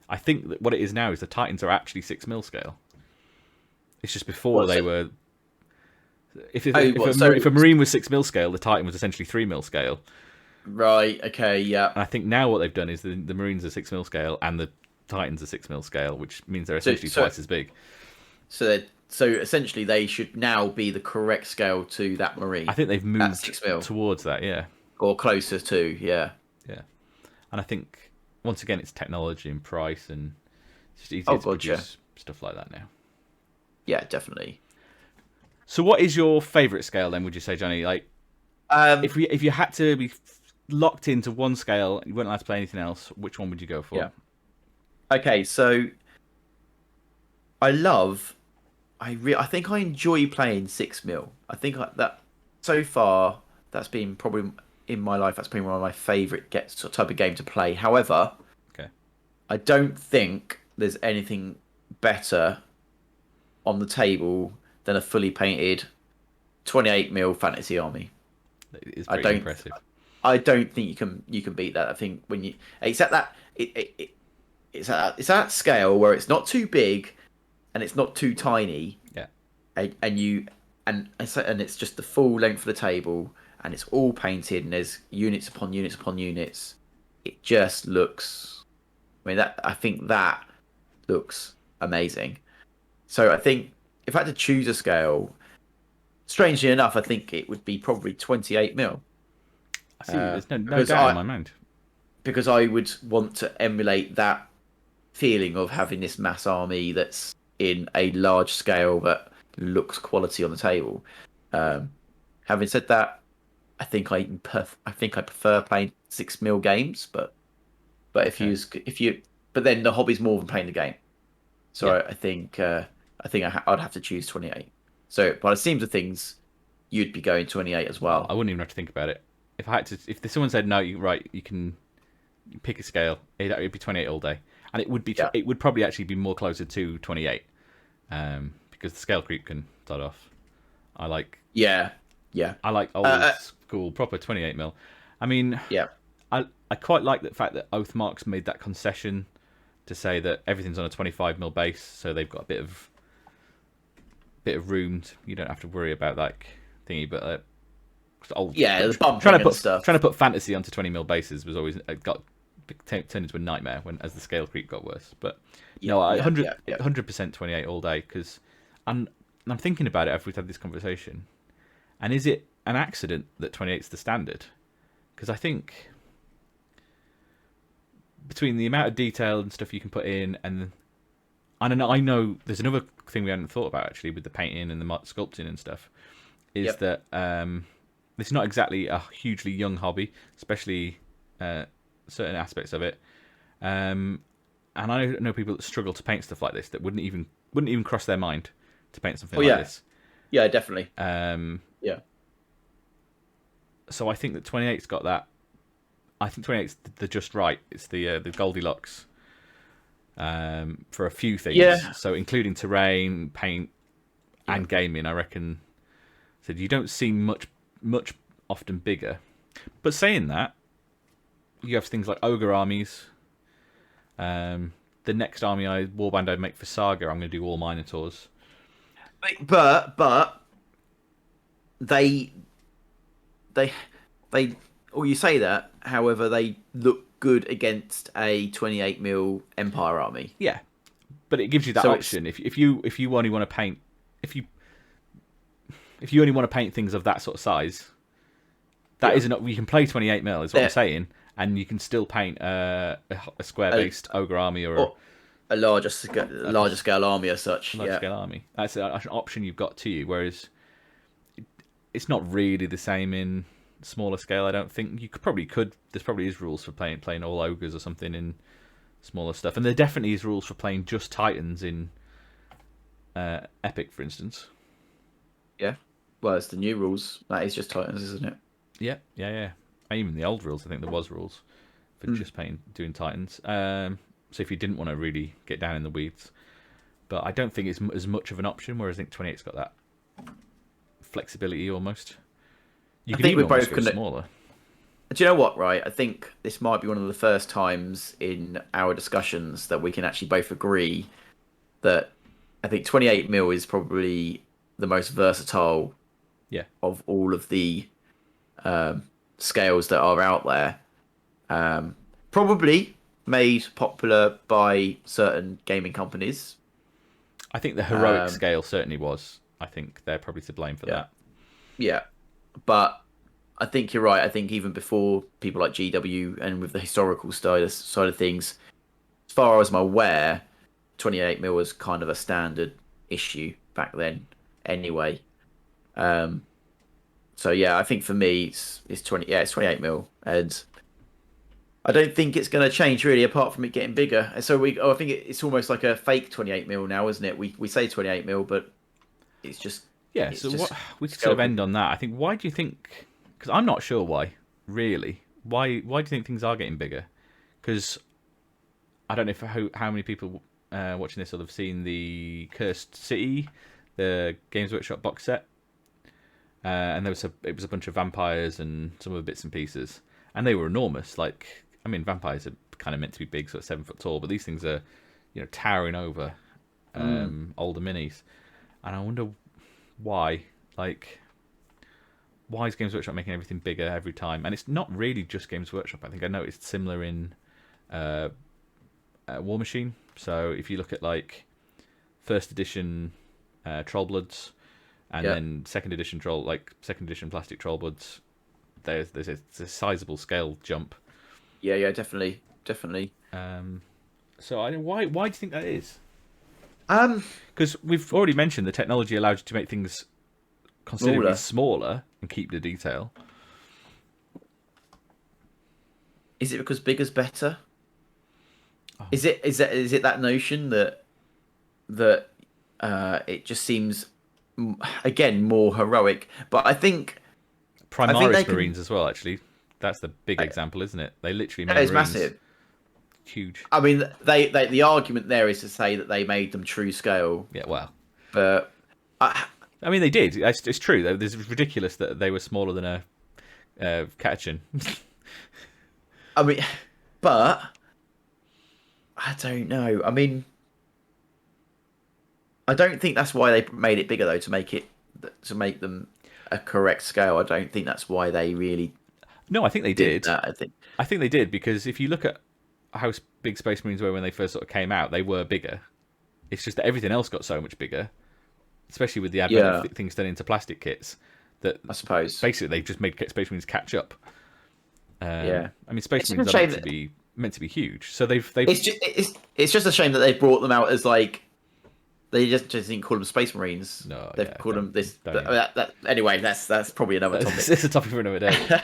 I think that what it is now is the Titans are actually 6mm scale. It's just before they were. If a Marine was 6mm scale, the Titan was essentially 3mm scale. Right. Okay. Yeah. And I think now what they've done is the Marines are 6mm scale and the Titans are 6mm scale, which means they're essentially twice as big. So essentially they should now be the correct scale to that Marine. I think they've moved towards that, yeah. Or closer to, yeah. Yeah. And I think once again it's technology and price, and it's just easier to produce stuff like that now. Yeah, definitely. So what is your favourite scale then, would you say, Johnny? Like if you had to be locked into one scale and you weren't allowed to play anything else, which one would you go for? Yeah. Okay, so I think I enjoy playing 6mm. I think that so far that's been probably in my life, that's probably one of my favourite type of game to play. However, Okay. I don't think there's anything better on the table than a fully painted 28mm Fantasy Army. It's pretty impressive. I don't think you can beat that. I think when you it's at that it's at that scale where it's not too big and it's not too tiny. Yeah. And it's just the full length of the table and it's all painted and there's units upon units upon units. It just looks. I think that looks amazing. So I think if I had to choose a scale, strangely enough, I think it would be probably 28mm. I see. There's no doubt in my mind. Because I would want to emulate that feeling of having this mass army that's in a large scale that looks quality on the table. Having said that, I think I prefer playing 6mm games, but but then the hobby's more than playing the game. So yeah. I think I'd have to choose 28. So by the seams of things, you'd be going 28 as well. I wouldn't even have to think about it. If someone said no, you can pick a scale, it'd be 28 all day, and it would be it would probably actually be more closer to 28, because the scale creep can start off. I like old school proper 28mm. I mean, I quite like the fact that Oathmark's made that concession to say that everything's on a 25mm base, so they've got a bit of room. You don't have to worry about that thingy, but old. Yeah, the bumping trying to put fantasy onto 20mm bases was always turned into a nightmare as the scale creep got worse. But 100% 28 all day, because I'm thinking about it after we've had this conversation, and is it an accident that 28 is the standard? Because I think between the amount of detail and stuff you can put in, and I know there's another thing we hadn't thought about actually with the painting and the sculpting and stuff, is that it's not exactly a hugely young hobby, especially certain aspects of it. And I know people that struggle to paint stuff like this that wouldn't even cross their mind to paint something like this. Yeah, definitely. So I think that 28's got that. I think 28's the just right. It's the Goldilocks for a few things. Yeah. So including terrain, paint, and gaming, I reckon. So you don't see much often bigger. But saying that, you have things like ogre armies. The next warband I'd make for Saga, I'm going to do all Minotaurs. But they or you say that, however, they look good against a 28mm Empire army. Yeah, but it gives you that option. If you only want to paint, if you only want to paint things of that sort of size, that isn't. You can play 28mm, is what I'm saying, and you can still paint a square-based ogre army or a larger scale army as such. Larger scale army. That's an option you've got to you. Whereas it's not really the same in smaller scale. I don't think There's probably is rules for playing all ogres or something in smaller stuff, and there definitely is rules for playing just Titans in Epic, for instance. Yeah. Well, it's the new rules. That is just Titans, isn't it? Yeah. And even the old rules, I think there was rules for just doing Titans. So if you didn't want to really get down in the weeds, but I don't think it's as much of an option. Whereas I think 28's got that flexibility almost. You can even almost go smaller. Do you know what? Right, I think this might be one of the first times in our discussions that we can actually both agree that I think 28mm is probably the most versatile. Yeah. Of all of the scales that are out there, probably made popular by certain gaming companies. I think the heroic scale certainly was. I think they're probably to blame for that. Yeah, but I think you're right. I think even before people like GW and with the historical side of things, as far as I'm aware, 28mm was kind of a standard issue back then anyway. So yeah, I think for me it's 28mm, and I don't think it's going to change really, apart from it getting bigger. So I think it's almost like a fake 28mm now, isn't it? We say 28mm, but it's just we could sort of end on that. I think, why do you think? Because I'm not sure why really. Why do you think things are getting bigger? Because I don't know if how many people watching this will have seen the Cursed City, the Games Workshop box set, and it was a bunch of vampires and some other bits and pieces, and they were enormous. Like, I mean, vampires are kind of meant to be big, so it's 7 foot tall, but these things are, towering over older minis, and I wonder why. Like, why is Games Workshop making everything bigger every time? And it's not really just Games Workshop. I think I noticed similar in War Machine. So if you look at like first edition Trollbloods, and then second edition plastic Trollbloods, there's a sizable scale jump. Yeah, definitely. So why do you think that is? Because we've already mentioned the technology allows you to make things considerably smaller and keep the detail. Is it because bigger's better? Oh. Is it that notion that it just seems, again, more heroic? But I think Primaris Marines as well. Actually, that's the big example, isn't it? They literally made Marines massive, huge. I mean, they the argument there is to say that they made them true scale. Yeah, well, but I mean, they did. It's true. It's ridiculous that they were smaller than a Catachan. I mean, but I don't know. I mean, I don't think that's why they made it bigger, though, to make them a correct scale. I don't think that's why they really. No, I think they did. That, I think they did, because if you look at how big Space Marines were when they first sort of came out, they were bigger. It's just that everything else got so much bigger, especially with the advent of things done into plastic kits. That I suppose basically they just made Space Marines catch up. I mean, Space Marines are meant to be huge, so they've. It's just a shame that they brought them out as like. They just didn't call them Space Marines. No, they've called them this. Anyway, that's probably another topic. It's a topic for another day.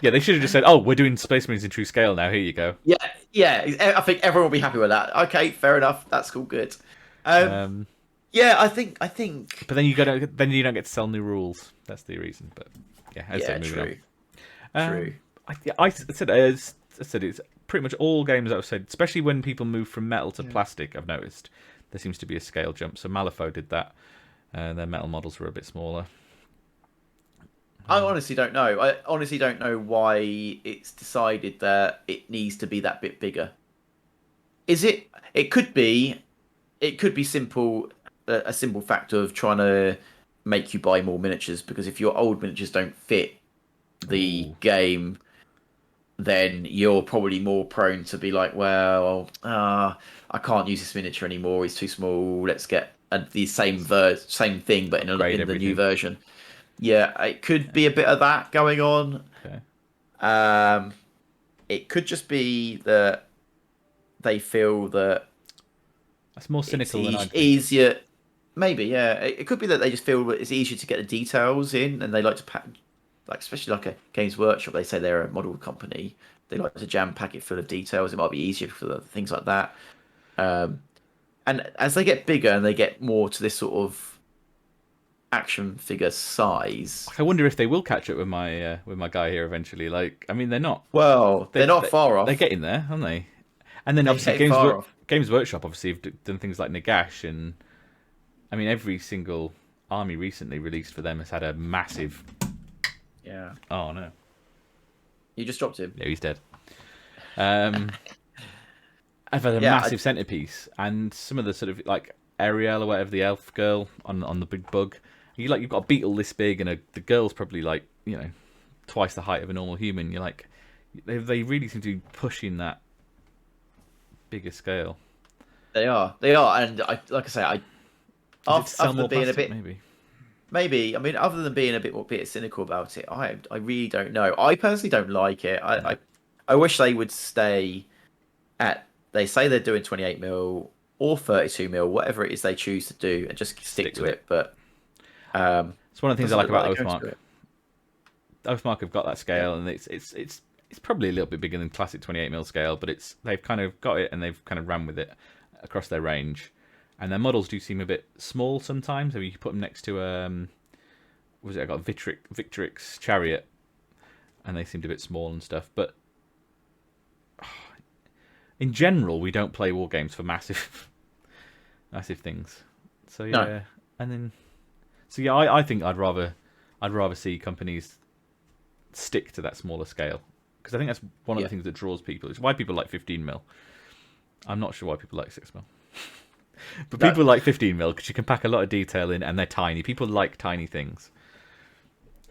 Yeah, they should have just said, "Oh, we're doing Space Marines in true scale now. Here you go." Yeah. I think everyone will be happy with that. Okay, fair enough. That's cool. Good. Yeah, I think. But then you don't get to sell new rules. That's the reason. But yeah, true. True. I said it's pretty much all games that I've said, especially when people move from metal to plastic. I've noticed there seems to be a scale jump. So Malifaux did that. Their metal models were a bit smaller. I honestly don't know. I honestly don't know why it's decided that it needs to be that bit bigger. Is it? It could be simple. A simple factor of trying to make you buy more miniatures, because if your old miniatures don't fit the game, then you're probably more prone to be like, well, I can't use this miniature anymore. It's too small. Let's get the same thing, but in the new version. Yeah, it could be a bit of that going on. Okay. It could just be that they feel that that's more cynical than I think. Easier. Maybe, yeah. It could be that they just feel that it's easier to get the details in, and they like to especially like a Games Workshop. They say they're a model company. They like to jam pack it full of details. It might be easier for things like that. And as they get bigger and they get more to this sort of action figure size, I wonder if they will catch up with my guy here eventually. Like, I mean, they're not. Well, they're not far off. They're getting there, aren't they? And then obviously Games Workshop obviously have done things like Nagash, and I mean every single army recently released for them has had a massive. Yeah. Oh no. You just dropped him. Yeah, he's dead. I've had a massive centerpiece, and some of the sort of like Ariel or whatever, the elf girl on the big bug. You've got a beetle this big, and the girl's probably like twice the height of a normal human. You're like, they really seem to be pushing that bigger scale. They are, and like I say, after them being a bit maybe. I mean, other than being a bit cynical about it, I really don't know. I personally don't like it. I wish they would stay at. They say they're doing 28mm or 32mm, whatever it is they choose to do, and just stick to it. But it's one of the things I like about Oathmark. Oathmark have got that scale, and it's probably a little bit bigger than classic 28mm scale, but they've kind of got it, and they've kind of ran with it across their range. And their models do seem a bit small sometimes. I mean, you put them next to I got Victrix Chariot, and they seemed a bit small and stuff. But in general, we don't play war games for massive things. So yeah, No. and then I think I'd rather see companies stick to that smaller scale, because I think that's one of the things that draws people. It's why people like 15mm. I'm not sure why people like 6mm. But people like 15mm because you can pack a lot of detail in, and they're tiny. People like tiny things.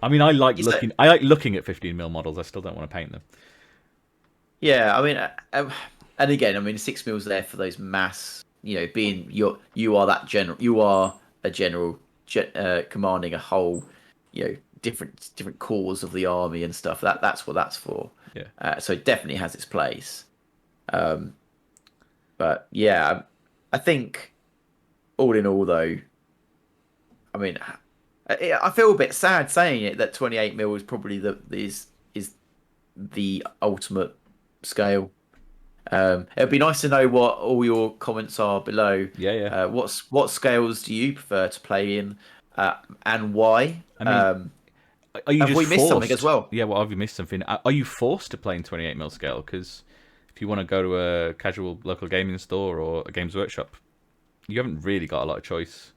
I mean, I like looking at 15mm models. I still don't want to paint them. Yeah, I mean, and again, I mean, 6mm there for those mass. Being you are that general. You are a general commanding a whole, different corps of the army and stuff. That's what that's for. Yeah. So it definitely has its place. But yeah, I think all in all, though, I mean, I feel a bit sad saying it that 28mm is probably is the ultimate scale. It'd be nice to know what all your comments are below. Yeah. What scales do you prefer to play in, and why? I mean, are you have just we missed something as well? Yeah, well, have you missed something? Are you forced to play in 28mm scale? Because if you want to go to a casual local gaming store or a Games Workshop, you haven't really got a lot of choice.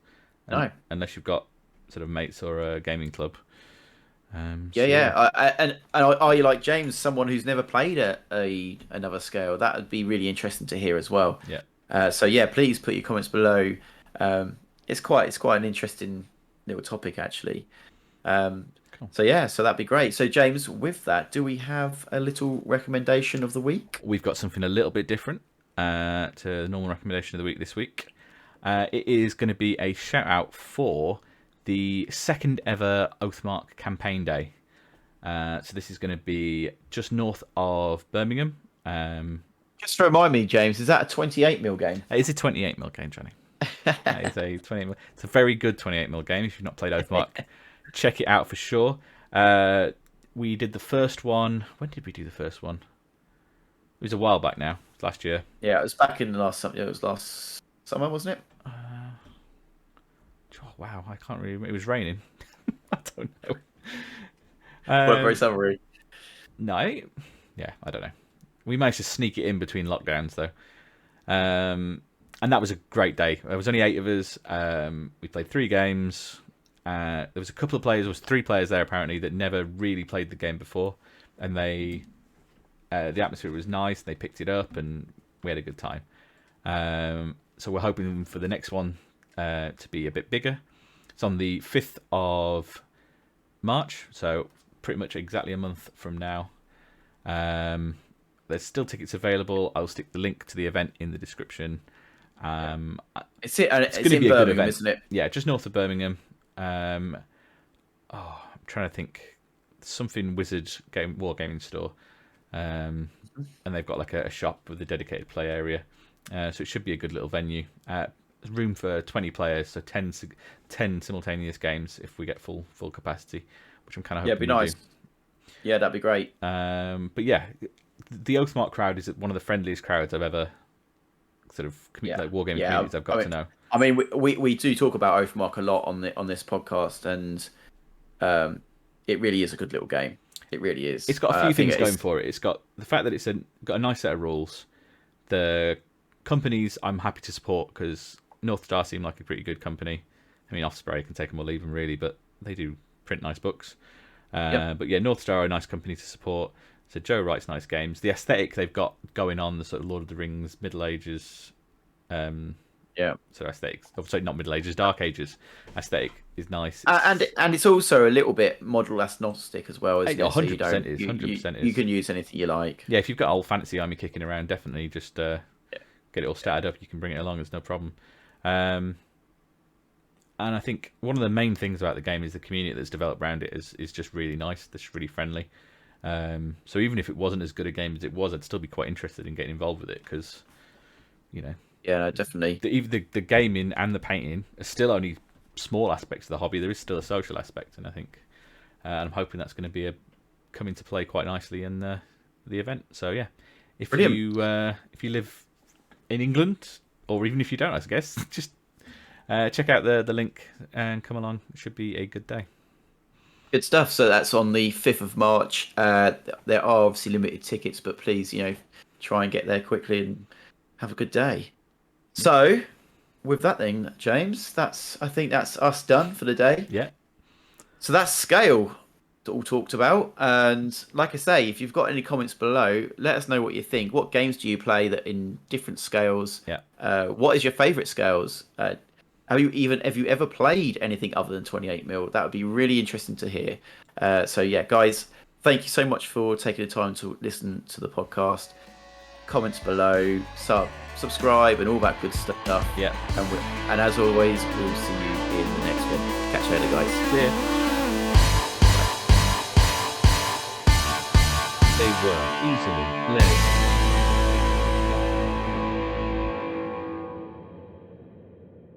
No, unless you've got sort of mates or a gaming club. And are you like James, someone who's never played another scale? That would be really interesting to hear as well. Yeah. So yeah, please put your comments below. It's quite an interesting little topic actually. Cool. So yeah, so that'd be great. So James, with that, do we have a little recommendation of the week? We've got something a little bit different to the normal recommendation of the week this week. It is going to be a shout out for the second ever Oathmark campaign day. So this is going to be just north of Birmingham. Just to remind me, James, is that a 28mm game? It's a 28mm game, Johnny. It's a 28mm. It's a very good 28mm game. If you've not played Oathmark, check it out for sure. We did the first one. When did we do the first one? It was a while back now. Last year. Yeah, it was back in the last summer. It was last summer, wasn't it? Oh, wow, I can't really. It was raining. I don't know. Very summery. No, I don't know. We managed to sneak it in between lockdowns though, and that was a great day. There was only 8 of us. We played 3 games. There was a couple of players. There was 3 players there apparently that never really played the game before, and the atmosphere was nice. They picked it up, and we had a good time. So we're hoping for the next one to be a bit bigger. It's on the 5th of March, so pretty much exactly a month from now. There's still tickets available. I'll stick the link to the event in the description. It's going to be a good Birmingham, event, isn't it? Yeah, just north of Birmingham. I'm trying to think. Something Wizard Wargaming store, and they've got like a shop with a dedicated play area. So it should be a good little venue. Room for 20 players, so 10 simultaneous games if we get full capacity, which I'm kind of hoping. Yeah, it'd be nice. Yeah, that'd be great. But yeah, the Oathmark crowd is one of the friendliest crowds I've ever sort of like wargaming communities I've got to know. I mean, we do talk about Oathmark a lot on this podcast, and it really is a good little game. It really is. It's got a few things going for it. It's got the fact that it's got a nice set of rules. The companies I'm happy to support because North Star seem like a pretty good company. I mean, Osprey can take them or leave them really, but they do print nice books. But yeah, North Star are a nice company to support. So Joe writes nice games. The aesthetic they've got going on, the sort of Lord of the Rings, Middle Ages, so aesthetics. Sorry, not Middle Ages, Dark Ages aesthetic is nice. And it's also a little bit model agnostic as well. 100% is. 100% is. You can use anything you like. Yeah, if you've got old fantasy army kicking around, definitely just get it all started up. You can bring it along. It's no problem. And I think one of the main things about the game is the community that's developed around it is just really nice. They're just really friendly. So even if it wasn't as good a game as it was, I'd still be quite interested in getting involved with it because, Yeah, no, definitely. The gaming and the painting are still only small aspects of the hobby. There is still a social aspect, and I think I'm hoping that's going to be come into play quite nicely in the event. So yeah, if you live in England, or even if you don't, I guess, just check out the link and come along. It should be a good day. Good stuff. So that's on the 5th of March. There are obviously limited tickets, but please, try and get there quickly and have a good day. So, with that then, James, I think that's us done for the day. Yeah. So that's Scale all talked about. And like I say, if you've got any comments below, let us know what you think. What games do you play that in different scales? Yeah. What is your favourite scales? Have you ever played anything other than 28mm? That would be really interesting to hear. So yeah, guys, thank you so much for taking the time to listen to the podcast. Comments below, subscribe, and all that good stuff. Yeah. And as always, we'll see you in the next one. Catch you later, guys. See ya. They were easily led.